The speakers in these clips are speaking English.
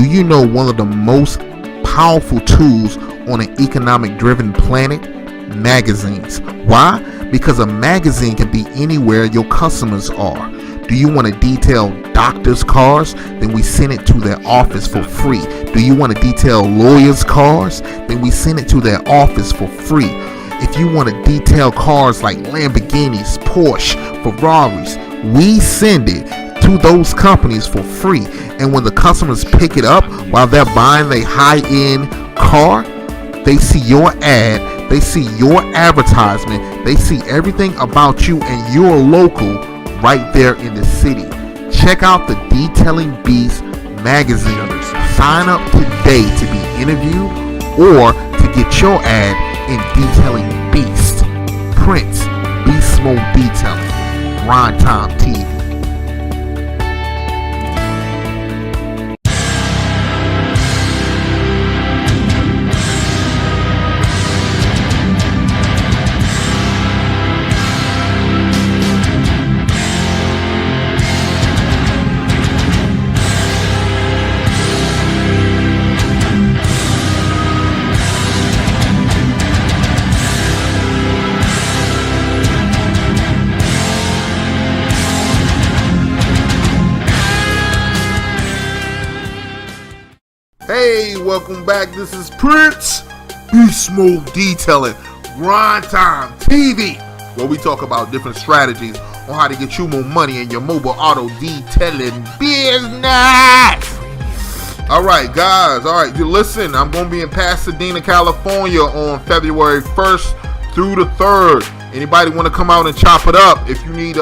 Do you know one of the most powerful tools on an economic driven planet? Magazines. Why? Because a magazine can be anywhere your customers are. Do you want to detail doctors' cars? Then we send it to their office for free. Do you want to detail lawyers' cars? Then we send it to their office for free. If you want to detail cars like Lamborghinis, Porsche, Ferraris, we send it to those companies for free. And when the customers pick it up while they're buying a high-end car, they see your ad, they see your advertisement, they see everything about you and your local right there in the city. Check out the Detailing Beast magazine. Sign up today to be interviewed or to get your ad in Detailing Beast. Prince, Beast Mode Detailing, Grind Time TV. Hey, welcome back. This is Prince, Beast Mode Detailing, Grind Time TV, where we talk about different strategies on how to get you more money in your mobile auto detailing business. Alright, guys. Alright, you listen. I'm going to be in Pasadena, California on February 1st through the 3rd. Anybody want to come out and chop it up? If you need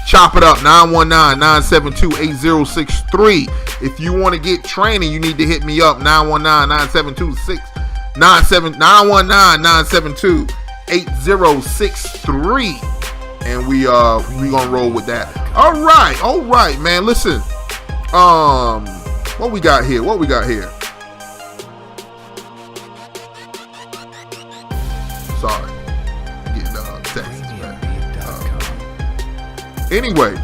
chop it up, 919-972-8063. If you want to get training, you need to hit me up, 919-972-8063. And we gonna roll with that. All right, man. Listen, what we got here? Sorry, getting text. Anyway,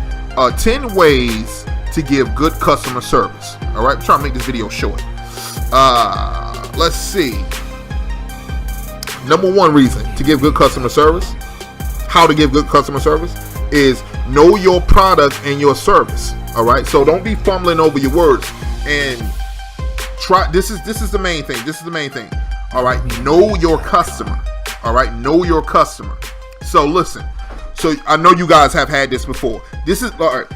10 ways to give good customer service. All right, I'm trying to make this video short. Let's see. Number one reason to give good customer service, how to give good customer service, is know your product and your service. All right, so don't be fumbling over your words and try. This is the main thing. All right, know your customer. All right, know your customer. So listen. So I know you guys have had this before. This is the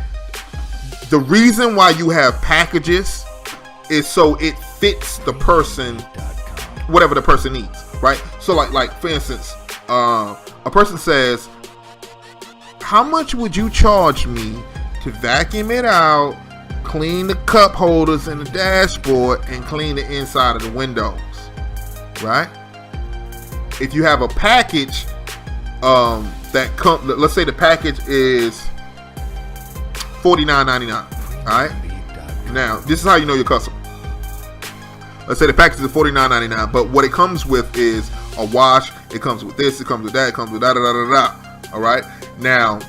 reason why you have packages is so it fits the person, whatever the person needs, right? So like for instance, a person says, "How much would you charge me to vacuum it out, clean the cup holders in the dashboard, and clean the inside of the windows?" Right? If you have a package, let's say the package is $49.99. All right. Now, this is how you know your customer. Let's say the package is $49.99, but what it comes with is a wash. It comes with this. It comes with that. It comes with da da da da da. All right. Now,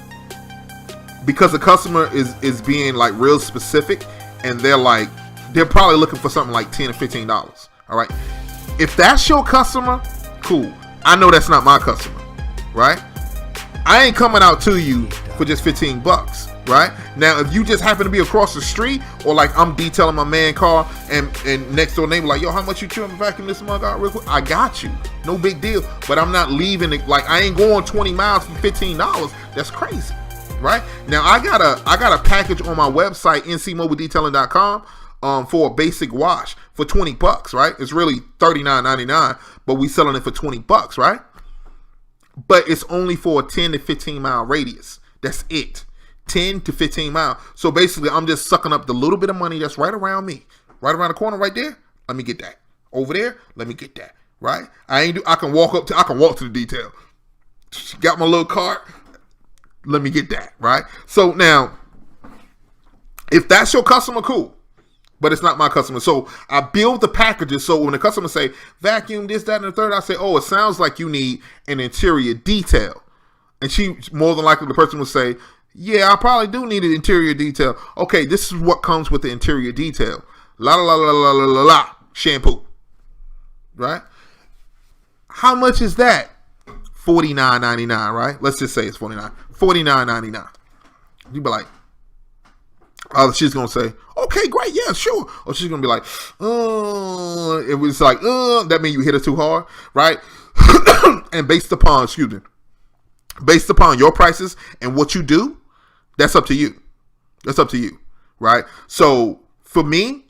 because the customer is being like real specific, and they're probably looking for something like $10 or $15. All right. If that's your customer, cool. I know that's not my customer. Right? I ain't coming out to you for just $15, right? Now, if you just happen to be across the street, or like I'm detailing my man car, and next door neighbor like, "Yo, how much you trying to vacuum this mug out real quick?" I got you, no big deal. But I'm not leaving it, like I ain't going 20 miles for $15. That's crazy, right? Now I got a package on my website, ncmobiledetailing.com, for a basic wash for $20, right? It's really $39.99, but we selling it for $20, right? But it's only for a 10 to 15 mile radius. That's it. 10 to 15 miles. So basically, I'm just sucking up the little bit of money that's right around me. Right around the corner right there. Let me get that. Over there, let me get that. Right? I can walk to the detail. Got my little cart. Let me get that. Right? So now, if that's your customer, cool. But it's not my customer. So I build the packages. So when the customer say, "Vacuum this, that, and the third," I say, "Oh, it sounds like you need an interior detail." And she, more than likely, the person will say, "Yeah, I probably do need an interior detail." Okay, this is what comes with the interior detail. La la la la la la la la shampoo. Right? How much is that? $49.99, right? Let's just say it's $49. $49.99. You be like, oh, she's gonna say, okay, great, yeah, sure. Or she's gonna be like, it was like, that means you hit her too hard, right? And based upon your prices and what you do, that's up to you. That's up to you, right? So for me,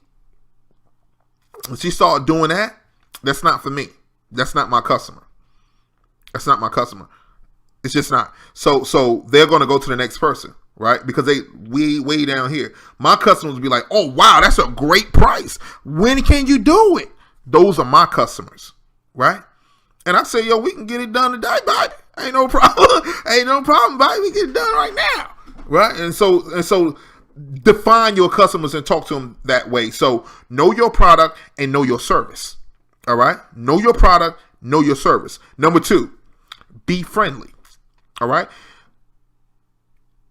when she started doing that, that's not for me. That's not my customer. That's not my customer. It's just not. So they're going to go to the next person, right? Because they way down here. My customers will be like, oh, wow, that's a great price. When can you do it? Those are my customers, right? And I say, yo, we can get it done today, baby. Ain't no problem. Ain't no problem, baby. We get it done right now, right? And so define your customers and talk to them that way. So know your product and know your service. All right? Know your product, know your service. Number 2, be friendly. All right?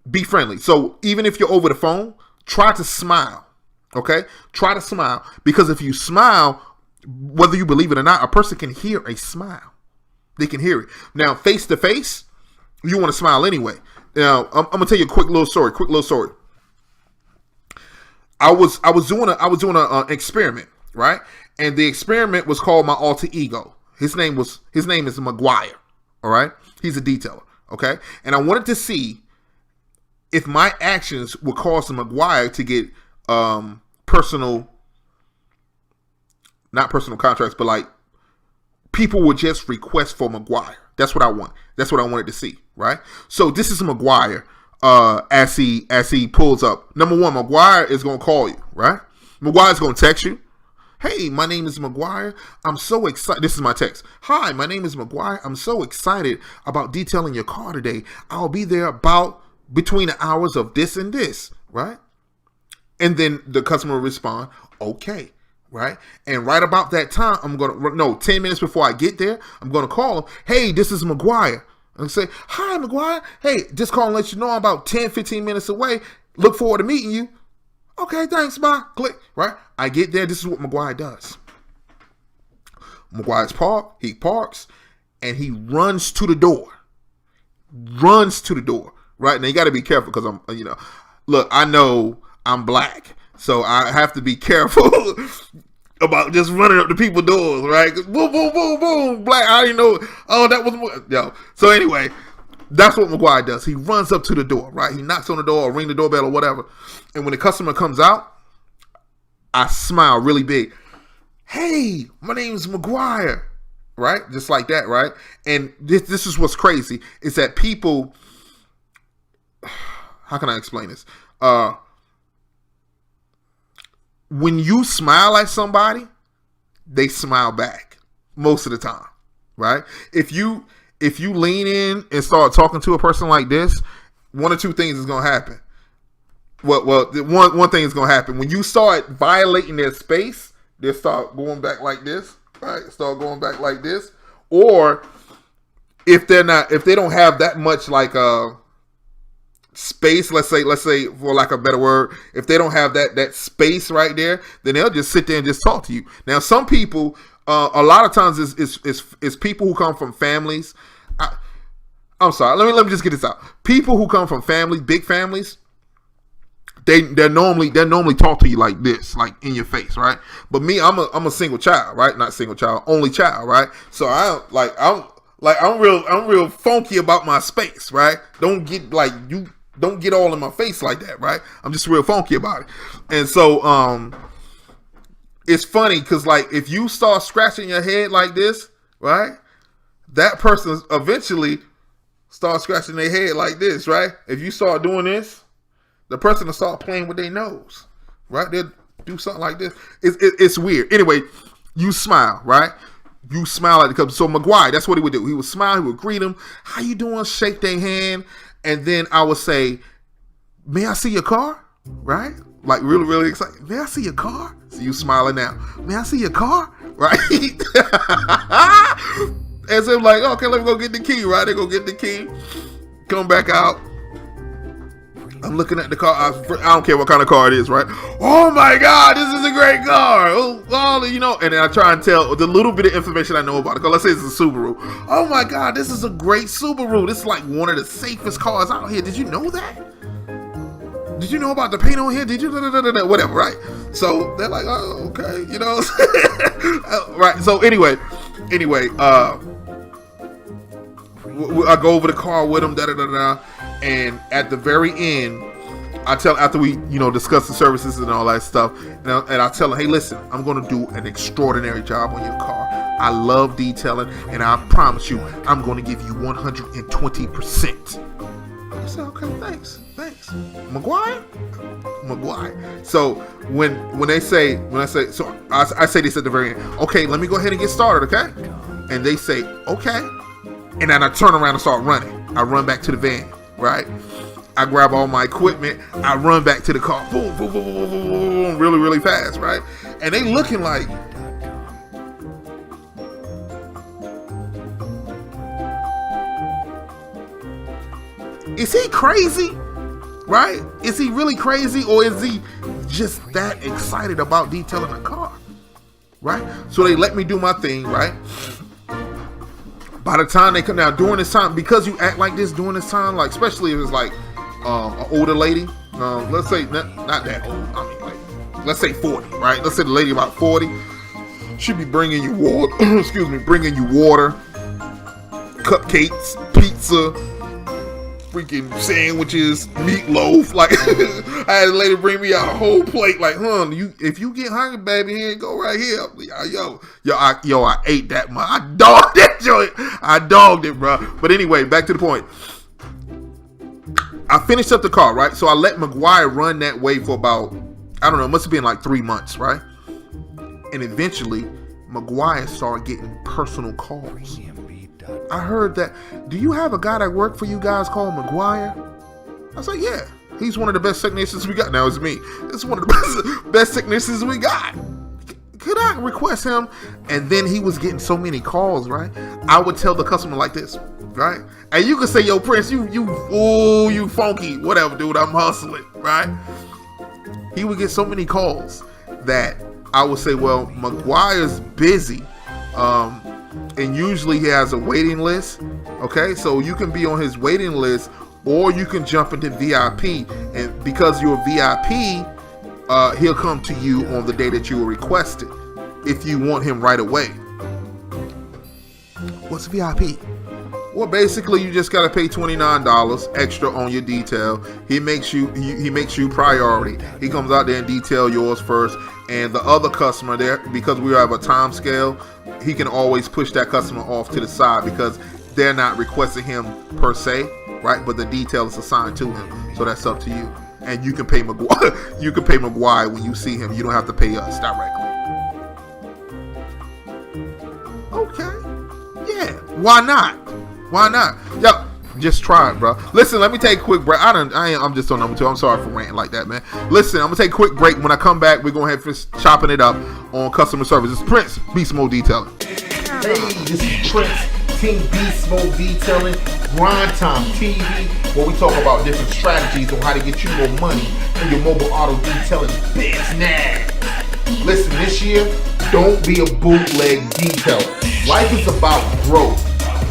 Be friendly. So even if you're over the phone, try to smile. Okay? Try to smile. Because if you smile, whether you believe it or not, a person can hear a smile. They can hear it. Now, face to face, you want to smile anyway. Now, I'm gonna tell you a quick little story. I was doing an experiment, right? And the experiment was called my alter ego. His name is McGuire. All right, he's a detailer. Okay, and I wanted to see if my actions would cause the McGuire to get not personal contracts, but like people would just request for McGuire. That's what I want. That's what I wanted to see, right? So this is McGuire as he pulls up. Number 1, McGuire is gonna call you, right? McGuire's gonna text you. Hey, my name is McGuire. I'm so excited. This is my text. Hi, my name is McGuire. I'm so excited about detailing your car today. I'll be there about between the hours of this and this, right? And then the customer will respond, okay, right? And right about that time, 10 minutes before I get there, I'm going to call him. Hey, this is McGuire. And say, hi, McGuire. Hey, just call and let you know I'm about 10, 15 minutes away. Look forward to meeting you. Okay, thanks, bye. Click, right? I get there. This is what McGuire does. McGuire's parked. He parks, and he runs to the door. Right? Now, you got to be careful because look, I know I'm black, so I have to be careful about just running up to people's doors, right? Boom, boom, boom, boom. Black, I didn't know. Oh, that was, yo. So anyway, that's what McGuire does. He runs up to the door, right? He knocks on the door or ring the doorbell or whatever. And when the customer comes out, I smile really big. Hey, my name is McGuire, right? Just like that, right? And this is what's crazy is that people, how can I explain this? When you smile at somebody, they smile back most of the time, right? If you lean in and start talking to a person like this, one or two things is going to happen. Well, one thing is going to happen. When you start violating their space, they'll start going back like this, right? Start going back like this. Or if they don't have that much like space, let's say for lack of a better word, if they don't have that space right there, then they'll just sit there and just talk to you. Now, some people, a lot of times is people who come from families. I'm sorry. Let me just get this out. People who come from families, big families, they normally talk to you like this, like in your face, right? But me, I'm a single child, right? Not single child, only child, right? So I'm real funky about my space, right? Don't get all in my face like that, right? I'm just real funky about it. And so it's funny because like if you start scratching your head like this, right? That person eventually start scratching their head like this, right? If you start doing this, the person will start playing with their nose, right? They'll do something like this. It's weird. Anyway, you smile, right? You smile at the customer. So McGuire, that's what he would do. He would smile. He would greet them. How you doing? Shake their hand. And then I would say, may I see your car? Right? Like really, really excited. May I see your car? So you smiling now. May I see your car? Right? And so I'm like, okay, let me go get the key, right? They go get the key, come back out. I'm looking at the car. I don't care what kind of car it is, right? Oh my God, this is a great car. Oh, you know, and then I try and tell the little bit of information I know about the car. Let's say it's a Subaru. Oh my God, this is a great Subaru. This is like one of the safest cars out here. Did you know that? Did you know about the paint on here? Did you whatever, right? So they're like, oh, okay, you know, right? So anyway, I go over the car with them, and at the very end, I tell, after we, you know, discuss the services and all that stuff, and I tell them, hey, listen, I'm going to do an extraordinary job on your car. I love detailing, and I promise you, I'm going to give you 120%. I said, okay, thanks. Maguire. So when I say this at the very end, okay, let me go ahead and get started, okay? And they say, okay. And then I turn around and start running. I run back to the van, right? I grab all my equipment. I run back to the car. Boom, boom, boom, boom, boom, boom, really, really fast, right? And they looking like, is he crazy? Right? Is he really crazy, or is he just that excited about detailing a car? Right? So they let me do my thing, right? By the time they come down during this time, because you act like this during this time, like especially if it's like an older lady, let's say not that old, I mean like let's say 40, right? Let's say the lady about 40, she'll be bringing you water, bringing you water, cupcakes, pizza, freaking sandwiches, meatloaf. Like I had a lady bring me out a whole plate. Like, if you get hungry, baby, here, go right here. I ate that much. I dogged that joint. I dogged it, bro. But anyway, back to the point. I finished up the car, right? So I let Maguire run that way for about, I don't know, it must have been like 3 months, right? And eventually, Maguire started getting personal calls. I heard that, do you have a guy that worked for you guys called Maguire? I was like, yeah, he's one of the best technicians we got. Now it's me. It's one of the best technicians we got. Could I request him? And then he was getting so many calls, right? I would tell the customer like this, right? And you could say, yo, Prince, you funky, whatever, dude, I'm hustling, right? He would get so many calls that I would say, well, Maguire's busy. And usually he has a waiting list. Okay, so you can be on his waiting list, or you can jump into VIP. And because you're VIP, he'll come to you on the day that you were requested if you want him right away. What's VIP? Well, basically, you just gotta pay $29 extra on your detail. He makes you priority. He comes out there and detail yours first, and the other customer there, because we have a time scale, he can always push that customer off to the side because they're not requesting him per se, right? But the detail is assigned to him, so that's up to you. And you can pay Maguire. You can pay Maguire when you see him. You don't have to pay us directly. Okay. Yeah. Why not? Yo, just try it, bro. Listen, let me take a quick break. I'm just on number 2. I'm sorry for ranting like that, man. Listen, I'm gonna take a quick break. When I come back, we're gonna have to chopping it up on customer service. It's Prince, Beast Mode Detailing. Hey, this is Prince, Team Beast Mode Detailing, Grind Time TV, where we talk about different strategies on how to get you more money in your mobile auto detailing business. Listen, this year, don't be a bootleg detailer. Life is about growth.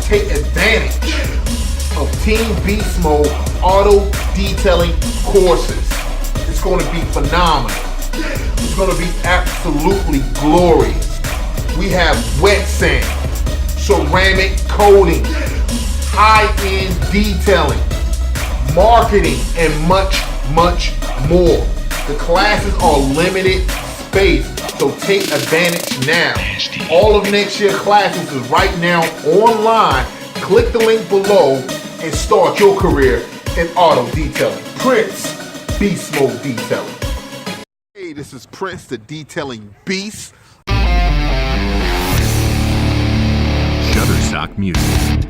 Take advantage of Team Beast Mode auto detailing courses. It's going to be phenomenal. It's going to be absolutely glorious. We have wet sand, ceramic coating, high-end detailing, marketing, and much, much more. The classes are limited space, so take advantage now. All of next year's classes is right now online. Click the link below and start your career in auto detailing. Prince, Beast Mode Detailing. Hey, this is Prince, the Detailing Beast. Shutterstock Music.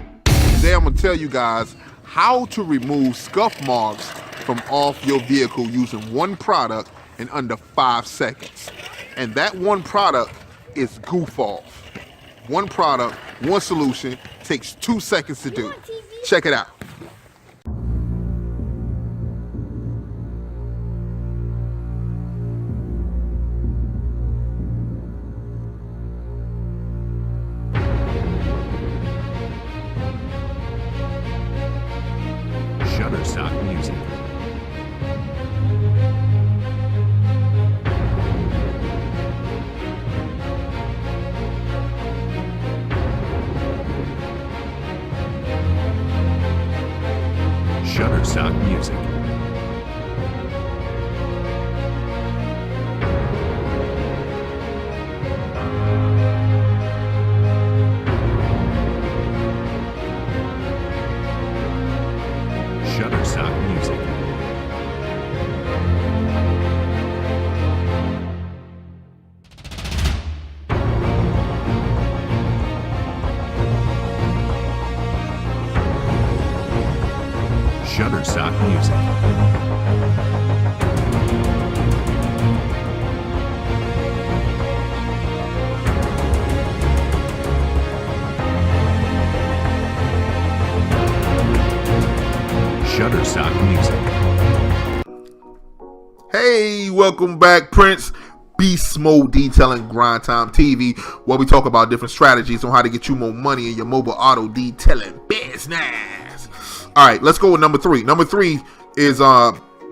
Today I'm going to tell you guys how to remove scuff marks from off your vehicle using one product in under 5 seconds. And that one product is Goof Off. One product, one solution, takes 2 seconds to do. Check it out. Shutterstock Music. Shutterstock Music. Hey, welcome back, Prince. Beast Mode Detailing Grind Time TV, where we talk about different strategies on how to get you more money in your mobile auto detailing business. All right, let's go with number 3. Number 3 is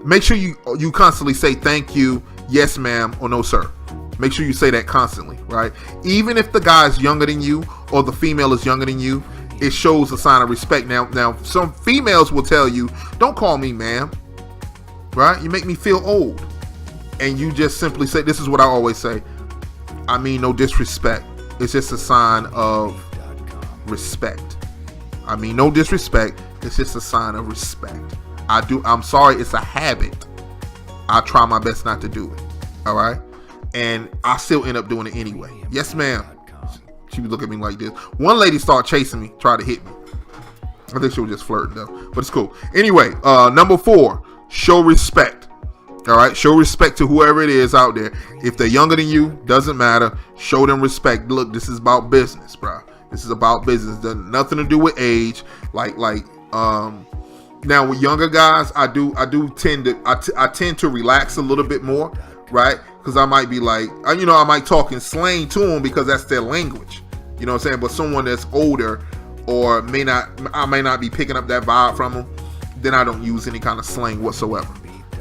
make sure you constantly say thank you, yes ma'am, or no sir. Make sure you say that constantly, right? Even if the guy's younger than you or the female is younger than you, it shows a sign of respect. Now some females will tell you, don't call me ma'am, right? You make me feel old. And you just simply say, this is what I always say, I mean no disrespect. It's just a sign of respect. I mean no disrespect. It's just a sign of respect. I'm sorry, it's a habit. I try my best not to do it. All right? And I still end up doing it anyway. Yes, ma'am. She would look at me like this. One lady started chasing me, tried to hit me. I think she was just flirting though, but it's cool. Anyway, number 4, show respect. All right, show respect to whoever it is out there. If they're younger than you, doesn't matter. Show them respect. Look, this is about business, bro. This is about business. There's nothing to do with age. Now with younger guys, I tend to relax a little bit more, right? Because I might be like, I might talk in slang to them because that's their language. You know what I'm saying? But someone that's older or I may not be picking up that vibe from them, then I don't use any kind of slang whatsoever.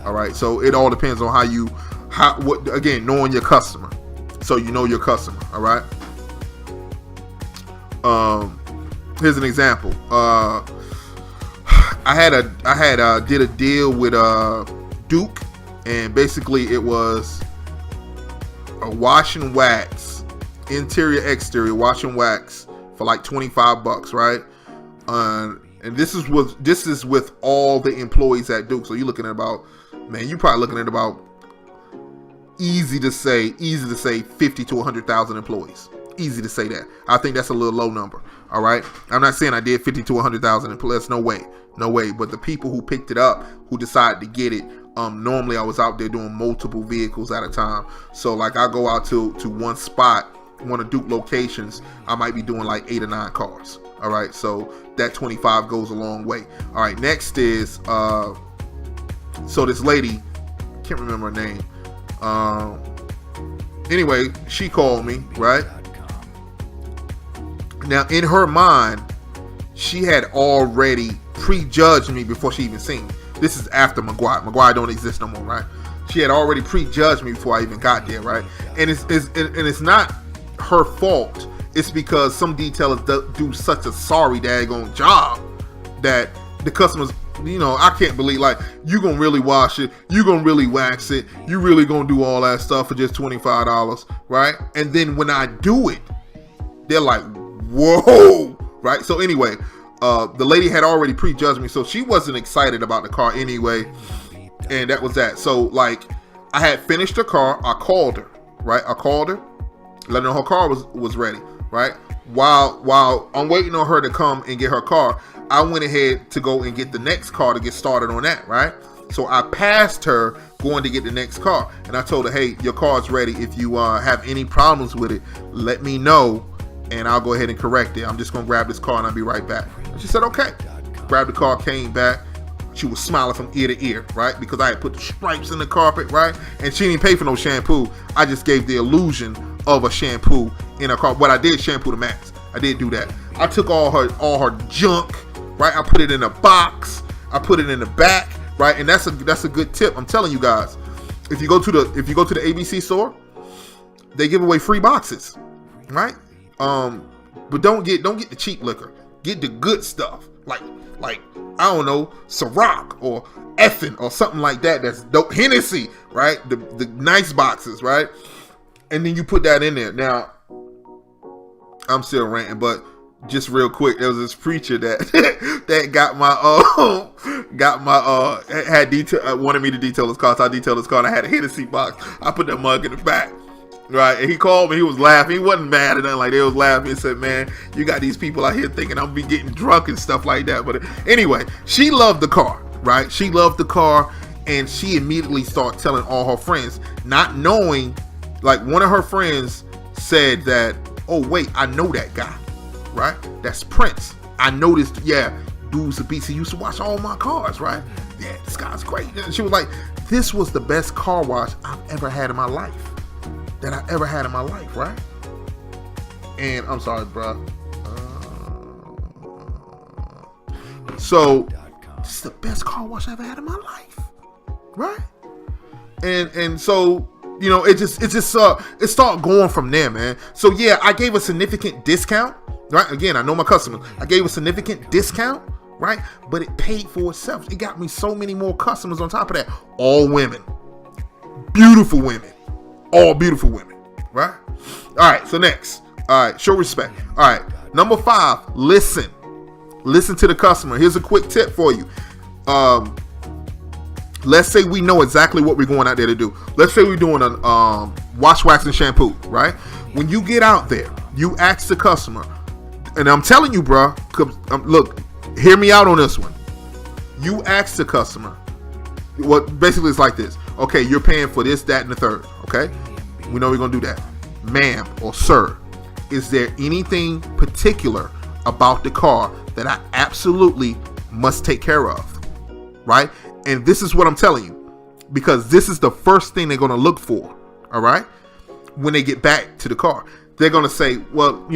All right, so it all depends on knowing your customer. So you know your customer. All right. Here's an example. I did a deal with Duke, and basically it was a wash and wax, interior exterior wash and wax for like $25, right? And this is with all the employees at Duke. So you're looking at about, man, you're probably looking at about easy to say 50 to 100,000 employees. Easy to say that. I think that's a little low number. All right. I'm not saying I did 50 to 100,000 employees. No way. But the people who picked it up, who decided to get it, normally I was out there doing multiple vehicles at a time. So like I go out to one spot, one of Duke locations, I might be doing like 8 or 9 cars. All right. So that 25 goes a long way. All right. Next is, so this lady, can't remember her name. Anyway, she called me, right? Now, in her mind, she had already prejudged me before she even seen me. This is after McGuire. McGuire don't exist no more, right? She had already prejudged me before I even got there, right? And it's not her fault. It's because some detailers do such a sorry daggone job that the customers, I can't believe, like, you gonna really wash it, you gonna really wax it, you really gonna do all that stuff for just $25, right? And then when I do it, they're like, whoa, right? So anyway, the lady had already prejudged me, so she wasn't excited about the car anyway, and that was that. So like, I had finished the car, I called her, right? I called her, let her know her car was ready, right? While I'm waiting on her to come and get her car, I went ahead to go and get the next car to get started on that, right? So I passed her going to get the next car, and I told her, hey, your car's ready. If you have any problems with it, let me know, and I'll go ahead and correct it. I'm just gonna grab this car and I'll be right back. And she said, okay. Grabbed the car, came back. She was smiling from ear to ear, right? Because I had put the stripes in the carpet, right? And she didn't pay for no shampoo. I just gave the illusion of a shampoo in her car. But I did shampoo the max. I did do that. I took all her junk, right? I put it in a box. I put it in the back, right? And that's a good tip. I'm telling you guys. If you go to the ABC store, they give away free boxes, right? But don't get the cheap liquor. Get the good stuff, like I don't know, Ciroc or Effin or something like that. That's dope. Hennessy, right? The nice boxes, right? And then you put that in there. Now, I'm still ranting, but just real quick, there was this preacher that wanted me to detail his car. So I detailed his car, and I had a Hennessy box. I put that mug in the back. Right, and he called me. He was laughing. He wasn't mad or nothing. Like, they was laughing and said, "Man, you got these people out here thinking I'm be getting drunk and stuff like that." But anyway, she loved the car, right? She loved the car, and she immediately started telling all her friends, not knowing, like one of her friends said that, oh wait, I know that guy, right? That's Prince. I noticed, yeah, dude's a beast. He used to wash all my cars, right? Yeah, this guy's great. And she was like, this was the best car wash I've ever had in my life. That I ever had in my life, right? And I'm sorry, bro. So this is the best car wash I ever had in my life, right? And so, you know, it started going from there, man. So yeah, I gave a significant discount, right? Again, I know my customers. I gave a significant discount, right? But it paid for itself. It got me so many more customers on top of that. All women, beautiful women, all beautiful women, right? All right. So next, all right, show respect. All right, number 5, listen to the customer. Here's a quick tip for you. Let's say we know exactly what we're going out there to do. Let's say we're doing a wash, wax, and shampoo, right? When you get out there, you ask the customer, and I'm telling you, bro, look, hear me out on this one. You ask the customer, what basically it's like this. Okay, you're paying for this, that, and the third. Okay, we know we're gonna do that. Ma'am or sir, is there anything particular about the car that I absolutely must take care of, right? And this is what I'm telling you, because this is the first thing they're going to look for, all right? When they get back to the car, they're going to say, well,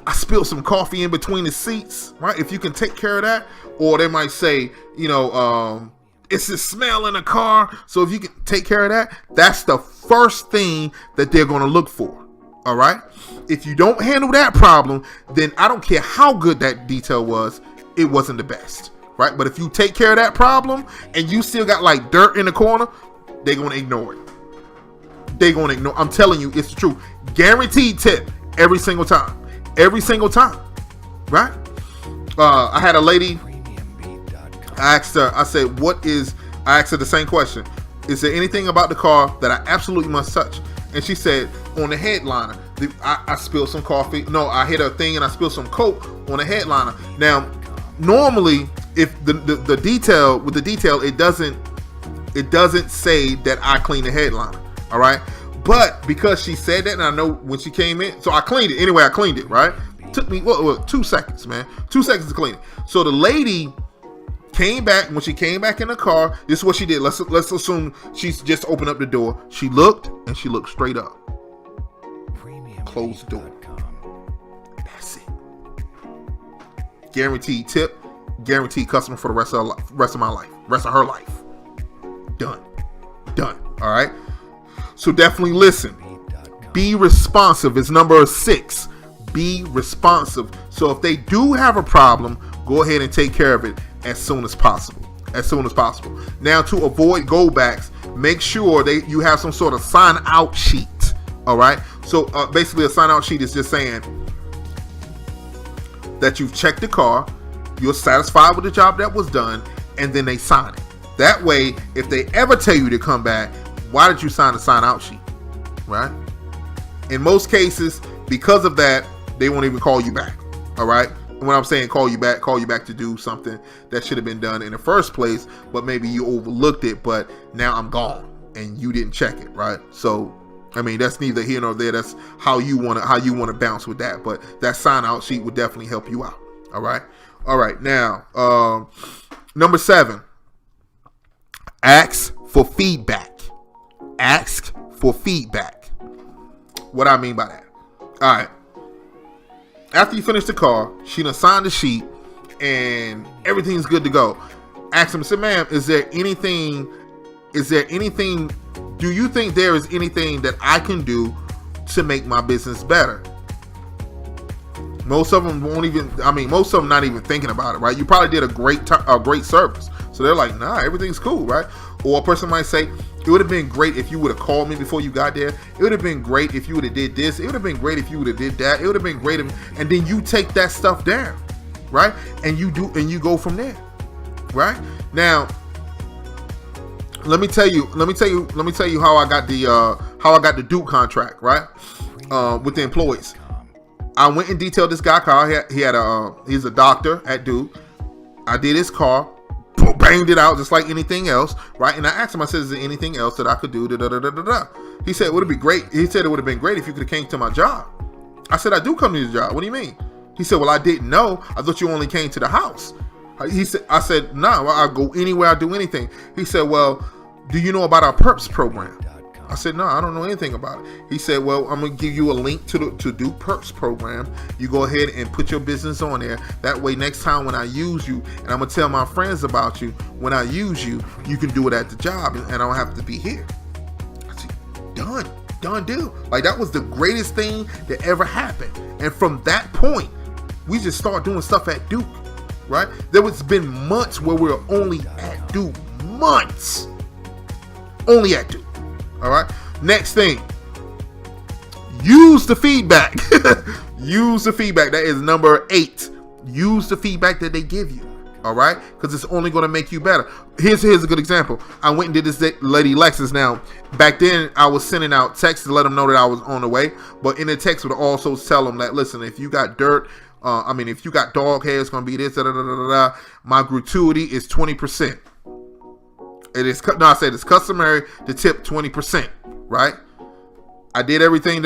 I spilled some coffee in between the seats, right? If you can take care of that. Or they might say, it's a smell in the car. So if you can take care of that, that's the first thing that they're going to look for, all right? If you don't handle that problem, then I don't care how good that detail was, it wasn't the best, right? But if you take care of that problem and you still got like dirt in the corner, they're going to ignore it. They're going to ignore. I'm telling you, it's the truth. Guaranteed tip every single time, right? I had a lady, I asked her, I asked her the same question. Is there anything about the car that I absolutely must touch? And she said, on the headliner, I spilled some coffee. No, I hit a thing and I spilled some Coke on the headliner. Now, normally, if the detail, it doesn't say that I cleaned the headliner. All right. But because she said that, and I know when she came in, so I cleaned it. Anyway, I cleaned it, right? Took me, 2 seconds, man. 2 seconds to clean it. So the lady came back. When she came back in the car, this is what she did. Let's assume she's just opened up the door. She looked, and she looked straight up. Closed the door. That's it. Guaranteed tip. Guaranteed customer for the rest of her life. Done. All right. So definitely listen. Be responsive is number 6. Be responsive. So if they do have a problem, go ahead and take care of it as soon as possible. Now, to avoid go backs, make sure you have some sort of sign out sheet. All right. So basically, a sign out sheet is just saying that you've checked the car, you're satisfied with the job that was done, and then they sign it. That way, if they ever tell you to come back, why did you sign the sign out sheet? Right? In most cases, because of that, they won't even call you back. All right. And when I'm saying call you back to do something that should have been done in the first place, but maybe you overlooked it, but now I'm gone and you didn't check it, right? So, I mean, that's neither here nor there. That's how you want to bounce with that. But that sign out sheet would definitely help you out. All right. Now, number 7, ask for feedback. What I mean by that. All right. After you finish the car, she done signed the sheet and everything's good to go. Ask them, say, ma'am, is there anything, do you think there is anything that I can do to make my business better? Most of them not even thinking about it, right? You probably did a great service. So they're like, nah, everything's cool, right? Or a person might say, it would have been great if you would have called me before you got there. It would have been great if you would have did this. It would have been great if you would have did that. It would have been great and then you take that stuff down, right? And you go from there, right? Now, let me tell you how I got the Duke contract, right? With the employees. I went and detailed this guy car. He's a doctor at Duke. I did his car. banged it out just like anything else, right? And I asked him, I said, is there anything else that I could do? He said, would it be great? He said, it would have been great if you could have came to my job. I said, I do come to your job. What do you mean? He said, well, I didn't know. I thought you only came to the house. I said, no, I go anywhere, I do anything. He said, well, do you know about our PERPS program? I said, no, I don't know anything about it. He said, well, I'm going to give you a link to do PERPS program. You go ahead and put your business on there. That way, next time when I use you, and I'm going to tell my friends about you, when I use you, you can do it at the job and I don't have to be here. I said, done deal. Like, that was the greatest thing that ever happened. And from that point, we just started doing stuff at Duke, right? There was been months where we were only at Duke. Months. Only at Duke. All right. Next thing. Use the feedback. Use the feedback. That is number 8. Use the feedback that they give you. All right. Because it's only going to make you better. Here's a good example. I went and did this lady Lexus. Now, back then I was sending out texts to let them know that I was on the way. But in the text would also tell them that, listen, if you got dirt, if you got dog hair, it's going to be this, my gratuity is 20%. I said it's customary to tip 20%, right? I did everything,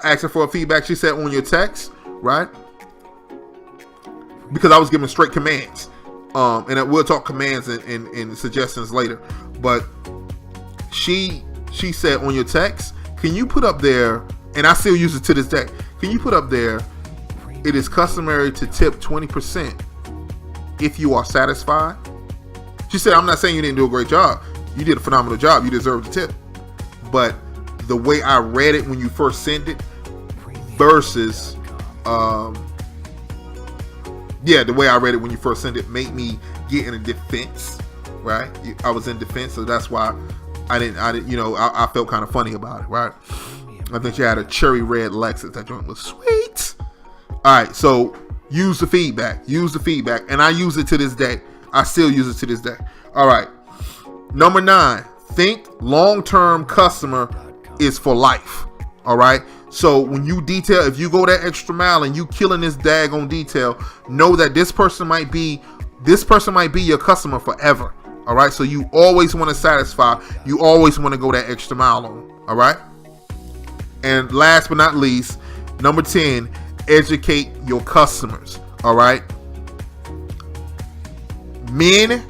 asking for a feedback. She said on your text, right? Because I was giving straight commands. And we'll talk commands and suggestions later. But she said on your text, can you put up there, and I still use it to this day, can you put up there, it is customary to tip 20% if you are satisfied? She said, I'm not saying you didn't do a great job. You did a phenomenal job. You deserve the tip. But the way I read it when you first sent it versus, the way I read it when you first sent it made me get in a defense, right? I was in defense, so that's why I felt kind of funny about it, right? I think she had a cherry red Lexus. That joint was sweet. All right, so use the feedback. And I use it to this day. I still use it to this day. All right. Number 9, think long-term customer is for life. All right. So when you detail, if you go that extra mile and you killing this daggone detail, know that this person might be your customer forever. All right. So you always want to satisfy. You always want to go that extra mile on. All right. And last but not least, number 10, educate your customers. All right. Men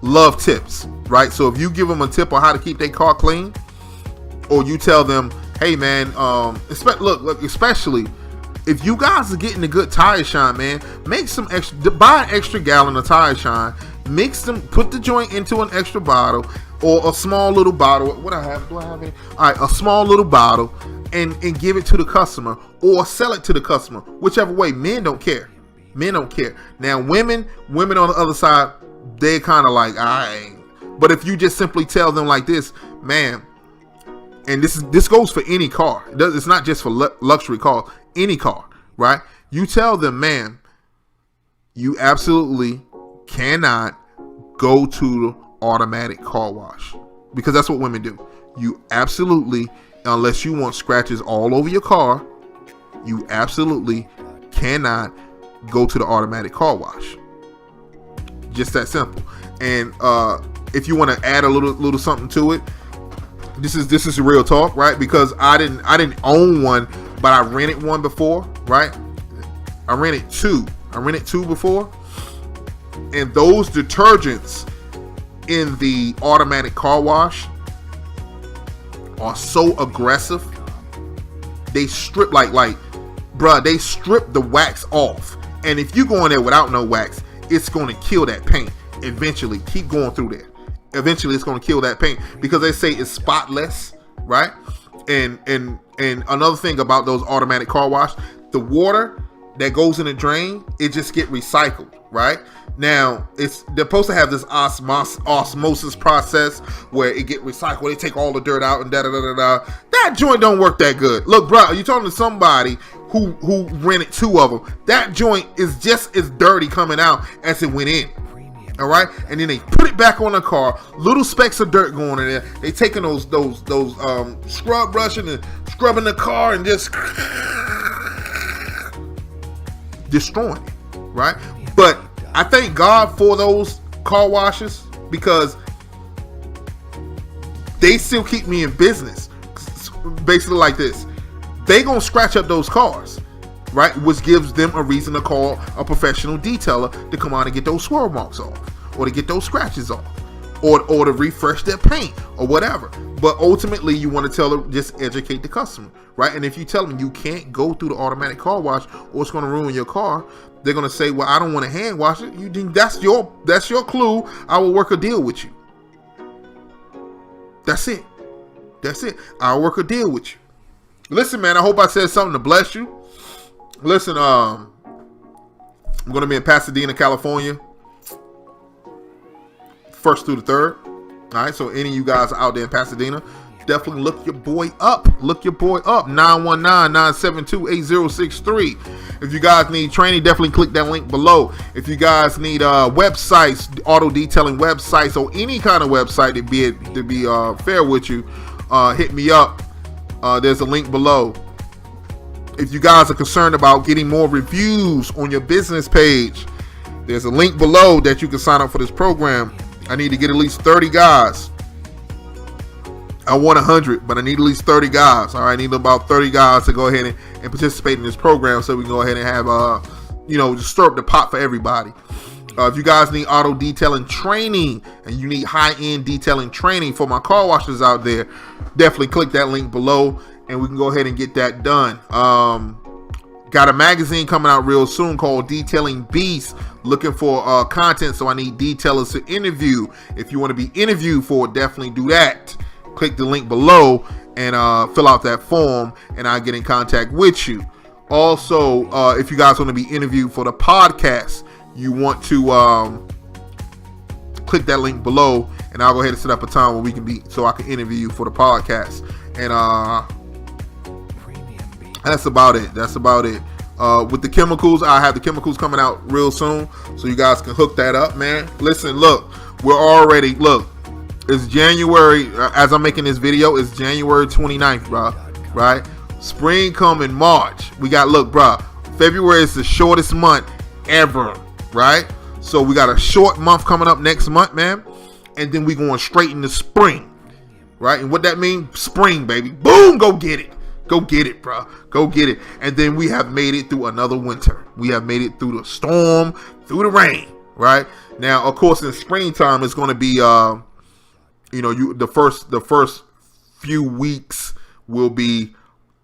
love tips, right? So if you give them a tip on how to keep their car clean, or you tell them, hey man, especially if you guys are getting a good tire shine, man, make some extra, buy an extra gallon of tire shine, mix them, put the joint into an extra bottle or a small little bottle. Do I have any? All right, a small little bottle, and give it to the customer or sell it to the customer, whichever way. Men don't care. Now, women on the other side, they're kind of like, but if you just simply tell them like this, man, and this goes for any car. It's not just for luxury cars, any car, right? You tell them, man, you absolutely cannot go to the automatic car wash, because that's what women do. You absolutely, unless you want scratches all over your car, you absolutely cannot go to the automatic car wash. Just that simple. And if you want to add a little something to it, this is real talk, right? Because I didn't own one, but I rented one before, right? I rented two before, and those detergents in the automatic car wash are so aggressive. They strip they strip the wax off. And if you go in there without no wax, it's going to kill that paint. Eventually, keep going through there. Eventually, it's going to kill that paint, because they say it's spotless, right? And another thing about those automatic car wash, the water that goes in the drain, it just get recycled, right? Now, they're supposed to have this osmosis process where it get recycled. They take all the dirt out and da-da-da-da-da. That joint don't work that good. Look, bro, you're talking to somebody who rented 2 of them. That joint is just as dirty coming out as it went in. All right, and then they put it back on the car. Little specks of dirt going in there. They taking those scrub brushing and scrubbing the car and just destroying it, right? But I thank God for those car washes because they still keep me in business. Basically like this. They gonna scratch up those cars, right? Which gives them a reason to call a professional detailer to come out and get those swirl marks off, or to get those scratches off, or to refresh their paint, or whatever. But ultimately, you want to tell them, just educate the customer, right? And if you tell them you can't go through the automatic car wash, or it's going to ruin your car, they're going to say, well, I don't want to hand wash it. You think that's your clue. I will work a deal with you. That's it. I'll work a deal with you. Listen, man, I hope I said something to bless you. Listen, I'm going to be in Pasadena, California, 1st through the 3rd. All right, so any of you guys out there in Pasadena, definitely look your boy up. 919-972-8063. If you guys need training, definitely click that link below. If you guys need websites, auto detailing websites, or any kind of website to be fair with you, hit me up. There's a link below. If you guys are concerned about getting more reviews on your business page, there's a link below that you can sign up for this program. I need to get at least 30 guys. I want 100, but I need at least 30 guys. All right, I need about 30 guys to go ahead and participate in this program, so we can go ahead and have just stir up the pot for everybody. If you guys need auto detailing training and you need high-end detailing training for my car washers out there, definitely click that link below and we can go ahead and get that done. Got a magazine coming out real soon called Detailing Beast. Looking for content, so I need detailers to interview. If you want to be interviewed for it, definitely do that. Click the link below and fill out that form, and I'll get in contact with you. Also, if you guys want to be interviewed for the podcast, you want to click that link below, and I'll go ahead and set up a time where we can be, so I can interview you for the podcast. And that's about it. With the chemicals, I have the chemicals coming out real soon, so you guys can hook that up, man. Listen, look, it's January, as I'm making this video, it's January 29th, bro, right? Spring come in March. February is the shortest month ever, right? So we got a short month coming up next month, man, and then we going straight into spring, right? And what that means, spring, baby. Boom, go get it. Go get it, bro. Go get it. And then we have made it through another winter. We have made it through the storm, through the rain, right? Now, of course, in springtime, it's going to be, the first few weeks will be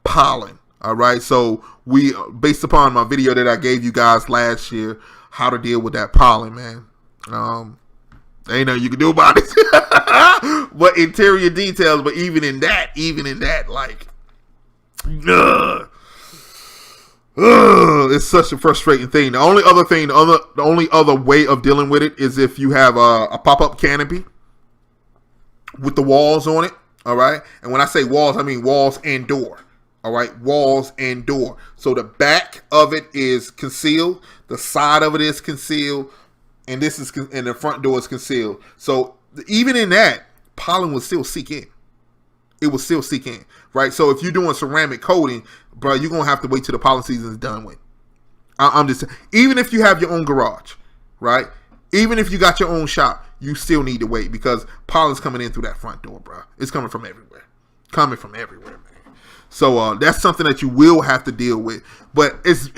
pollen, all right? So we, based upon my video that I gave you guys last year, how to deal with that pollen, man. Ain't nothing you can do about it. But interior details, but even in that, like, it's such a frustrating thing. The only other way of dealing with it is if you have a pop-up canopy with the walls on it. All right, and when I say walls, I mean walls and door. All right, walls and door. So the back of it is concealed, the side of it is concealed, and the front door is concealed. So even in that, pollen will still seek in. It will still seek in, right? So if you're doing ceramic coating, bro, you're going to have to wait till the pollen season is done with. I'm just, even if you have your own garage, right? Even if you got your own shop, you still need to wait because pollen's coming in through that front door, bro. It's coming from everywhere. Man. So that's something that you will have to deal with. But it's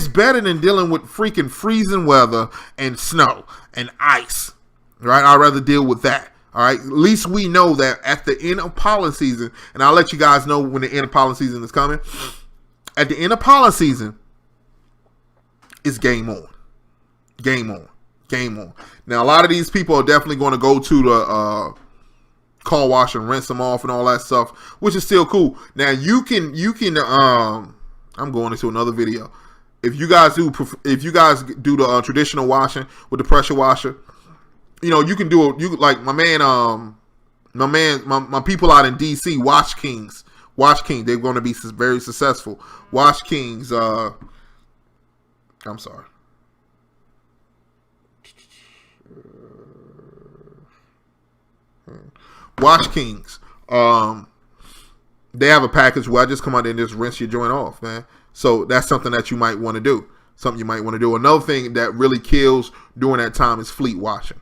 better than dealing with freaking freezing weather and snow and ice, right? I'd rather deal with that. All right, at least we know that at the end of pollen season, and I'll let you guys know when the end of pollen season is coming. At the end of pollen season, it's game on. Game on. Now, a lot of these people are definitely going to go to the car wash and rinse them off and all that stuff, which is still cool. Now, you can. I'm going into another video. If you guys do the traditional washing with the pressure washer, you can do it. You like my people out in DC, Wash Kings. They're going to be very successful. Wash Kings. I'm sorry. Wash Kings. They have a package where I just come out there and just rinse your joint off, man. So that's something that you might want to do. Another thing that really kills during that time is fleet washing.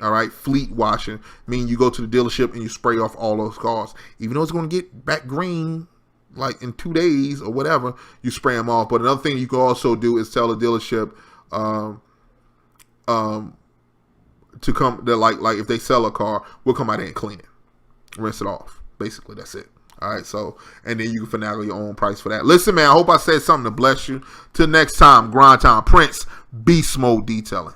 All right, fleet washing, meaning you go to the dealership and you spray off all those cars. Even though it's going to get back green like in 2 days or whatever, you spray them off. But another thing you can also do is tell the dealership to come, they're like if they sell a car, we'll come out there and clean it, rinse it off. Basically, that's it. All right, so, and then you can finagle your own price for that. Listen, man, I hope I said something to bless you. Till next time, Grind Time Prince, Beast Mode Detailing.